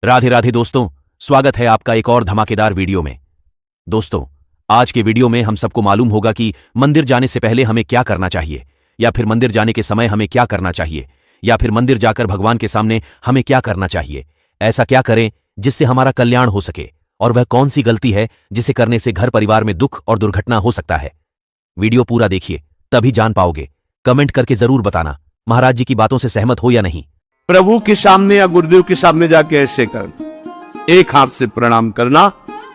राधे राधे दोस्तों, स्वागत है आपका एक और धमाकेदार वीडियो में। दोस्तों, आज के वीडियो में हम सबको मालूम होगा कि मंदिर जाने से पहले हमें क्या करना चाहिए, या फिर मंदिर जाने के समय हमें क्या करना चाहिए, या फिर मंदिर जाकर भगवान के सामने हमें क्या करना चाहिए। ऐसा क्या करें जिससे हमारा कल्याण हो सके, और वह कौन सी गलती है जिसे करने से घर परिवार में दुख और दुर्घटना हो सकता है। वीडियो पूरा देखिए, तभी जान पाओगे। कमेंट करके जरूर बताना महाराज जी की बातों से सहमत हो या नहीं। प्रभु के सामने या गुरुदेव के सामने जाके ऐसे करना, एक हाथ से प्रणाम करना,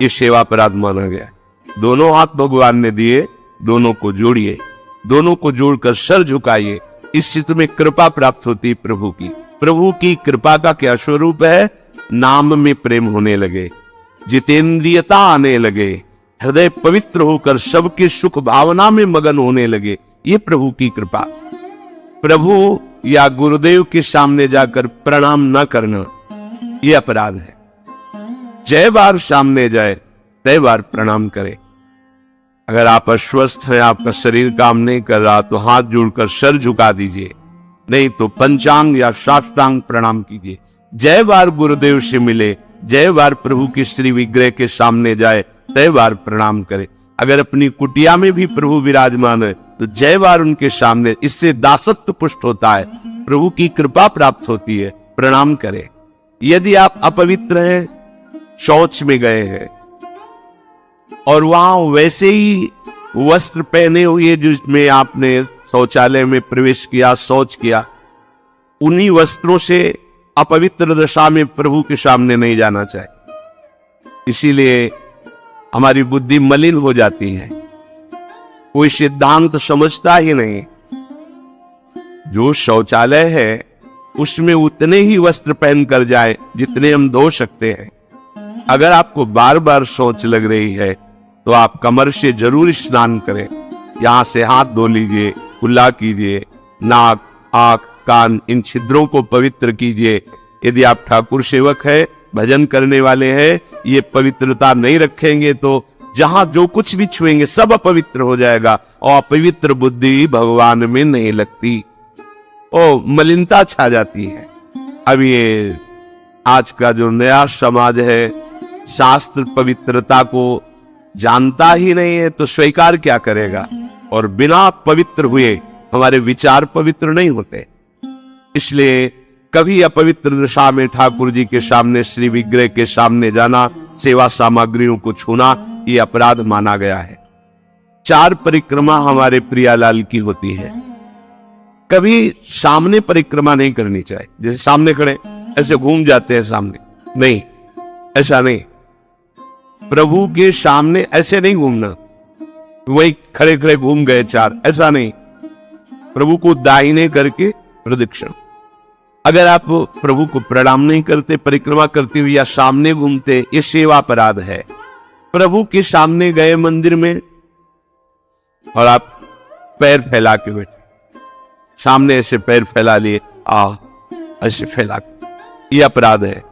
ये सेवा अपराध माना गया है। दोनों हाथ भगवान ने दिए, दोनों को जोड़िए, दोनों को जोड़कर सर झुकाइए। इस चित्त में कृपा प्राप्त होती है प्रभु की। प्रभु की कृपा का क्या स्वरूप है? नाम में प्रेम होने लगे, जितेंद्रियता आने लगे, हृदय पवित्र होकर सबके सुख भावना में मगन होने लगे। ये प्रभु की कृपा। प्रभु या गुरुदेव के सामने जाकर प्रणाम न करना यह अपराध है। जय बार सामने जाए तय बार प्रणाम करे। अगर आप अस्वस्थ हैं, आपका शरीर काम नहीं कर रहा, तो हाथ जोड़कर सर झुका दीजिए, नहीं तो पंचांग या साष्टांग प्रणाम कीजिए। जय बार गुरुदेव से मिले, जय बार प्रभु के श्री विग्रह के सामने जाए तय बार प्रणाम करे। अगर अपनी कुटिया में भी प्रभु विराजमान है तो जय बार उनके सामने, इससे दासत्व पुष्ट होता है, प्रभु की कृपा प्राप्त होती है। प्रणाम करें। यदि आप अपवित्र हैं, शौच में गए हैं और वहां वैसे ही वस्त्र पहने हुए जिसमें आपने शौचालय में प्रवेश किया, शौच किया, उन्हीं वस्त्रों से अपवित्र दशा में प्रभु के सामने नहीं जाना चाहिए। इसीलिए हमारी बुद्धि मलिन हो जाती है, कोई सिद्धांत समझता ही नहीं। जो शौचालय है उसमें उतने ही वस्त्र पहन कर जाए जितने हम धो सकते हैं। अगर आपको बार बार शौच लग रही है तो आप कमर से जरूर स्नान करें। यहां से हाथ धो लीजिए, कुल्ला कीजिए, नाक, आंख, कान, इन छिद्रों को पवित्र कीजिए। यदि आप ठाकुर सेवक है, भजन करने वाले हैं, ये पवित्रता नहीं रखेंगे तो जहां जो कुछ भी छुएंगे सब अपवित्र हो जाएगा, और अपवित्र बुद्धि भगवान में नहीं लगती, ओ मलिनता छा जाती है। अब ये आज का जो नया समाज है, शास्त्र पवित्रता को जानता ही नहीं है तो स्वीकार क्या करेगा। और बिना पवित्र हुए हमारे विचार पवित्र नहीं होते। इसलिए कभी अपवित्र दशा में ठाकुर जी के सामने, श्री विग्रह के सामने जाना, सेवा सामग्रियों को छूना, ये अपराध माना गया है। 4 परिक्रमा हमारे प्रियालाल की होती है। कभी सामने परिक्रमा नहीं करनी चाहिए। जैसे सामने खड़े ऐसे घूम जाते हैं सामने, नहीं, ऐसा नहीं। प्रभु के सामने ऐसे नहीं घूमना, वही खड़े खड़े घूम गए 4, ऐसा नहीं। प्रभु को दाहिने करके प्रदक्षिण। अगर आप प्रभु को प्रणाम नहीं करते, परिक्रमा करते हुए या सामने घूमते, ये सेवा अपराध है। प्रभु के सामने गए मंदिर में और आप पैर फैला के बैठे, सामने ऐसे पैर फैला लिए, ऐसे फैला के, ये अपराध है।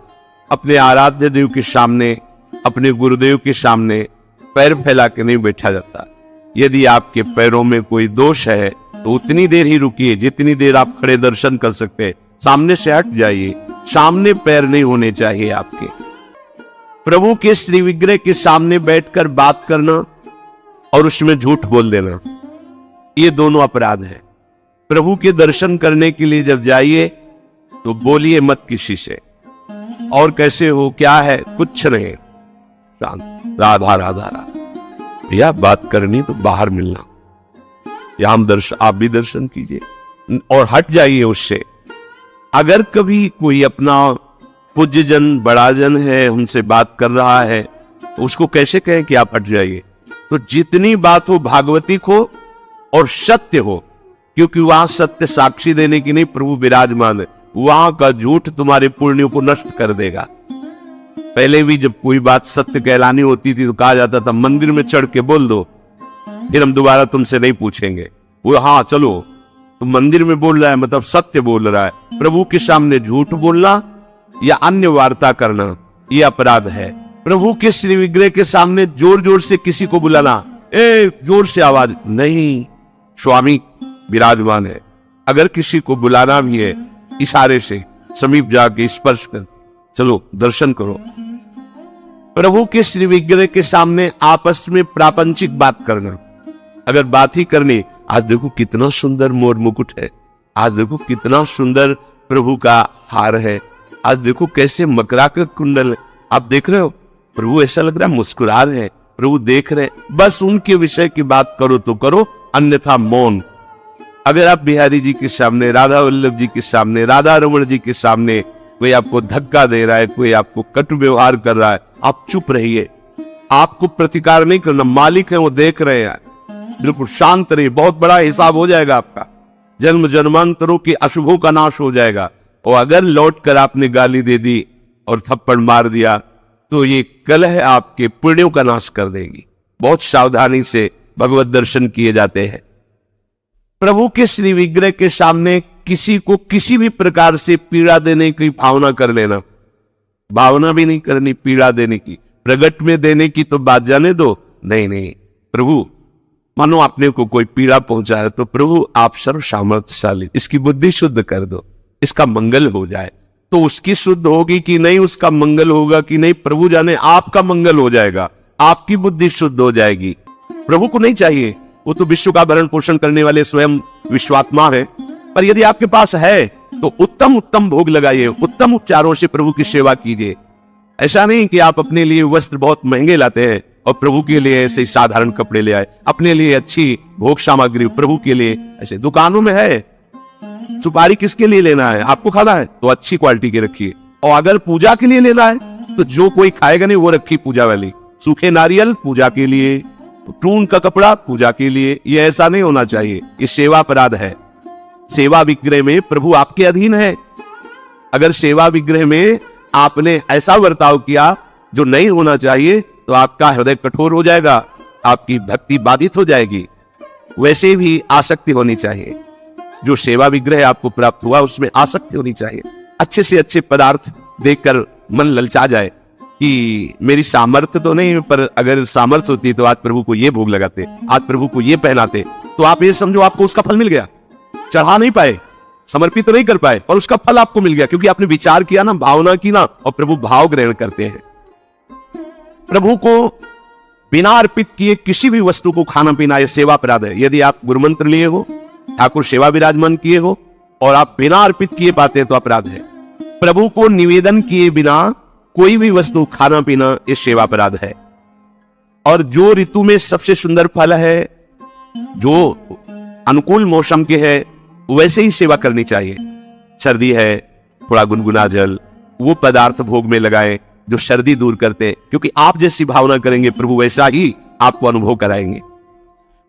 अपने आराध्य देव के सामने, अपने गुरुदेव के सामने पैर फैला के नहीं बैठा जाता। यदि आपके पैरों में कोई दोष है तो उतनी देर ही रुकिए जितनी देर आप खड़े दर्शन कर सकते हैं। सामने से हट जाइए, सामने पैर नहीं होने चाहिए आपके। प्रभु के श्री विग्रह के सामने बैठकर बात करना और उसमें झूठ बोल देना, ये दोनों अपराध है। प्रभु के दर्शन करने के लिए जब जाइए तो बोलिए मत किसी से, और कैसे हो, क्या है, कुछ नहीं, राधा राधा राधा, या बात करनी तो बाहर मिलना, या हम दर्शन, आप भी दर्शन कीजिए और हट जाइए उससे। अगर कभी कोई अपना पूज्य जन, बड़ा जन है, उनसे बात कर रहा है तो उसको कैसे कहें कि आप हट जाइए? तो जितनी बात हो भागवतिक हो और सत्य हो, क्योंकि वहां सत्य साक्षी देने की नहीं, प्रभु विराजमान है। वहां का झूठ तुम्हारे पुण्यों को नष्ट कर देगा। पहले भी जब कोई बात सत्य कहलानी होती थी तो कहा जाता था मंदिर में चढ़ के बोल दो, फिर हम दोबारा तुमसे नहीं पूछेंगे। वो हाँ चलो, तो मंदिर में बोल रहा है मतलब सत्य बोल रहा है। प्रभु के सामने झूठ बोलना या अन्य वार्ता करना, यह अपराध है। प्रभु के श्री विग्रह के सामने जोर जोर से किसी को बुलाना, जोर से आवाज नहीं, स्वामी विराजमान है। अगर किसी को बुलाना भी है, इशारे से समीप जाके स्पर्श कर, चलो दर्शन करो। प्रभु के श्री विग्रह के सामने आपस में प्रापंचिक बात करना, अगर बात ही करनी, आज देखो कितना सुंदर मोर मुकुट है, आज देखो कितना सुंदर प्रभु का हार है, आज देखो कैसे मकराकर कुंडल, आप देख रहे हो, प्रभु ऐसा लग रहा है मुस्कुरा रहे हैं, प्रभु देख रहे हैं, बस उनके विषय की बात करो तो करो, अन्यथा मौन। अगर आप बिहारी जी के सामने, राधा वल्लभ जी के सामने, राधा रमण जी के सामने कोई आपको धक्का दे रहा है, कोई आपको कटु व्यवहार कर रहा है, आप चुप रहिए, आपको प्रतिकार नहीं करना, मालिक है वो देख रहे हैं, बिल्कुल शांत रहिए, बहुत बड़ा हिसाब हो जाएगा आपका, जन्म जन्मांतरों के अशुभों का नाश हो जाएगा। और अगर लौट कर आपने गाली दे दी और थप्पड़ मार दिया तो ये कलह आपके पुण्यों का नाश कर देगी। बहुत सावधानी से भगवत दर्शन किए जाते हैं। प्रभु के श्री विग्रह के सामने किसी को किसी भी प्रकार से पीड़ा देने की भावना कर लेना, भावना भी नहीं करनी पीड़ा देने की, प्रगट में देने की तो बात जाने दो, नहीं नहीं, प्रभु मानो आपने को कोई पीड़ा पहुंचा है तो प्रभु आप सर्व सामर्थ्यशाली, इसकी बुद्धि शुद्ध कर दो, इसका मंगल हो जाए। तो उसकी शुद्ध होगी कि नहीं, उसका मंगल होगा कि नहीं, प्रभु जाने, आपका मंगल हो जाएगा, आपकी बुद्धि शुद्ध हो जाएगी। प्रभु को नहीं चाहिए, वो तो विश्व का भरण पोषण करने वाले स्वयं विश्वात्मा है। पर यदि आपके पास है तो उत्तम उत्तम भोग लगाइए, उत्तम उपचारों से प्रभु की सेवा कीजिए। ऐसा नहीं कि आप अपने लिए वस्त्र बहुत महंगे लाते हैं और प्रभु के लिए ऐसे साधारण कपड़े ले आए, अपने लिए अच्छी भोग सामग्री प्रभु के लिए, ऐसे दुकानों में है, सुपारी किसके लिए लेना है, आपको खाना है तो अच्छी क्वालिटी की रखिए, और अगर पूजा के लिए लेना है तो जो कोई खाएगा नहीं वो रखी पूजा वाली, सूखे नारियल पूजा के लिए, टून का कपड़ा पूजा के लिए, ये ऐसा नहीं होना चाहिए, ये सेवा अपराध है। सेवा विग्रह में प्रभु आपके अधीन है, अगर सेवा विग्रह में आपने ऐसा बर्ताव किया जो नहीं होना चाहिए तो आपका हृदय कठोर हो जाएगा, आपकी भक्ति बाधित हो जाएगी। वैसे भी आसक्ति होनी चाहिए, जो सेवा विग्रह आपको प्राप्त हुआ उसमें आसक्ति होनी चाहिए। अच्छे से अच्छे पदार्थ देखकर मन ललचा जाए कि मेरी सामर्थ्य तो नहीं, पर अगर सामर्थ्य होती तो आज प्रभु को ये भोग लगाते, आज प्रभु को ये पहनाते, तो आप ये समझो आपको उसका फल मिल गया। चढ़ा नहीं पाए, समर्पित तो नहीं कर पाए, और उसका फल आपको मिल गया, क्योंकि आपने विचार किया ना, भावना की ना, और प्रभु भाव ग्रहण करते हैं। प्रभु को बिना अर्पित किए किसी भी वस्तु को खाना पीना यह सेवा अपराध है। यदि आप गुरु मंत्र लिए हो, ठाकुर सेवा विराजमान किए हो और आप बिना अर्पित किए पाते हैं तो अपराध है। प्रभु को निवेदन किए बिना कोई भी वस्तु खाना पीना ये सेवा अपराध है। और जो ऋतु में सबसे सुंदर फल है, जो अनुकूल मौसम के है, वैसे ही सेवा करनी चाहिए। सर्दी है, थोड़ा गुनगुना जल, वो पदार्थ भोग में लगाएं जो सर्दी दूर करते हैं, क्योंकि आप जैसी भावना करेंगे प्रभु वैसा ही आपको अनुभव कराएंगे।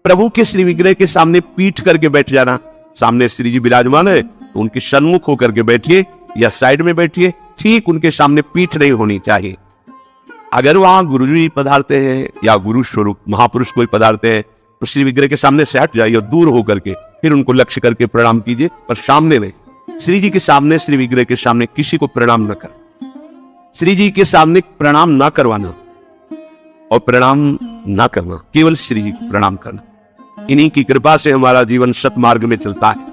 प्रभु के श्री विग्रह के सामने पीठ करके बैठ जाना, सामने श्री जी विराजमान है तो उनके सन्मुख होकर के बैठिए या साइड में बैठिए, ठीक उनके सामने पीठ नहीं होनी चाहिए। अगर वहां गुरु जी पधारते हैं या गुरु स्वरूप महापुरुष कोई पधारते हैं तो श्री विग्रह के सामने से हट जाइए और दूर होकर के फिर उनको लक्ष्य करके प्रणाम कीजिए, पर सामने नहीं। श्री जी के सामने, श्री विग्रह के सामने किसी को प्रणाम न कर, श्री जी के सामने प्रणाम ना करवाना और प्रणाम ना करना, केवल श्री जी को प्रणाम करना। इन्हीं की कृपा से हमारा जीवन सतमार्ग में चलता है।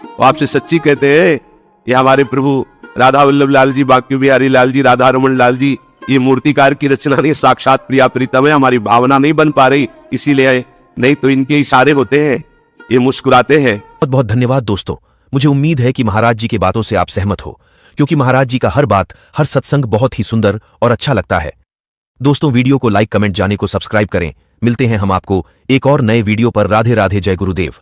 तो आपसे सच्ची कहते हैं, ये हमारे प्रभु राधा वल्लभ लाल जी, बांके बिहारी लाल जी, राधा रमण लाल जी, ये मूर्तिकार की रचना नहीं, साक्षात प्रिया प्रीतम है। हमारी भावना नहीं बन पा रही, इसीलिए, नहीं तो इनके इशारे होते हैं, ये मुस्कुराते हैं। बहुत बहुत धन्यवाद दोस्तों। मुझे उम्मीद है कि महाराज जी की बातों से आप सहमत हो, क्योंकि महाराज जी का हर बात, हर सत्संग बहुत ही सुंदर और अच्छा लगता है। दोस्तों, वीडियो को लाइक, कमेंट, जाने को सब्सक्राइब करें। मिलते हैं हम आपको एक और नए वीडियो पर। राधे राधे, जय गुरुदेव।